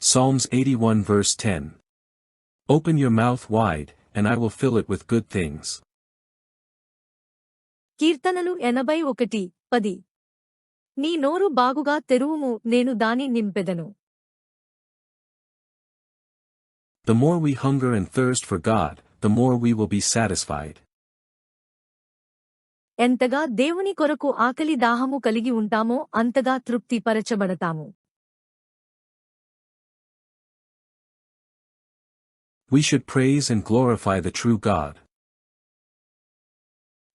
Psalms 81 verse 10. Open your mouth wide, and I will fill it with good things. కీర్తనలు 81:10. నీ నోరు బాగుగా తెరువుము, నేను దాని నింపెదను. The more we hunger and thirst for God, the more we will be satisfied. ఎంతగా దేవుని కొరకు ఆకలి దాహము కలిగి ఉంటామో అంతగా తృప్తి పరచబడతాము. We should praise and glorify the true God.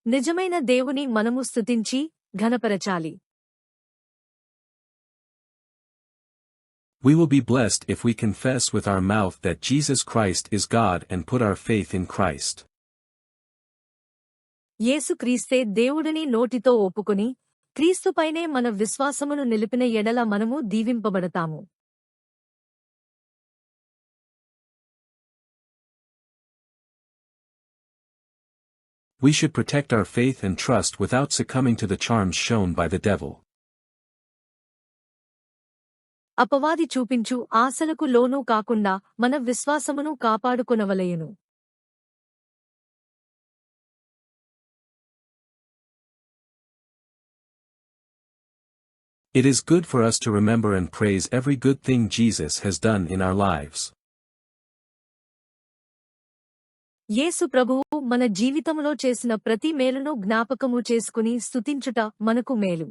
నిజమైన దేవుని మనము స్తుతించి ఘనపరచాలి. We will be blessed if we confess with our mouth that Jesus Christ is God and put our faith in Christ. యేసుక్రీస్తే దేవుడిని నోటితో ఒప్పుకొని క్రీస్తుపైనే మన విశ్వాసమును నిలిపిన ఎడల మనము దీవింపబడతాము. We should protect our faith and trust without succumbing to the charms shown by the devil. అపవాది చూపించు ఆశలకు లోనూ కాకుండా మన విశ్వాసమును కాపాడుకొనవలెను. It is good for us to remember and praise every good thing Jesus has done in our lives. యేసు ప్రభువు మన జీవితములో చేసిన ప్రతి మేలును జ్ఞాపకము చేసుకుని స్తుతించుట మనకు మేలు.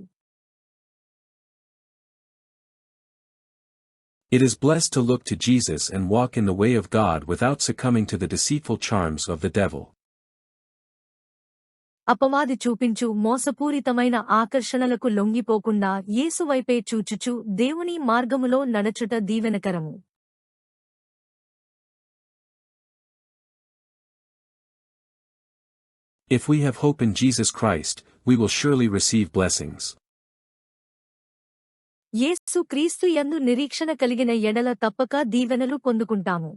It is blessed to look to Jesus and walk in the way of God without succumbing to the deceitful charms of the devil. అపవాది చూపించు మోసపూరితమైన ఆకర్షణలకు లొంగిపోకుండా యేసు వైపే చూచుచు దేవుని మార్గములో నడచుట దీవెనకరము. If we have hope in Jesus Christ, we will surely receive blessings. యేసు క్రీస్తు యందు నిరీక్షణ కలిగిన ఎడల తప్పక దీవెనలు పొందుకుంటాము.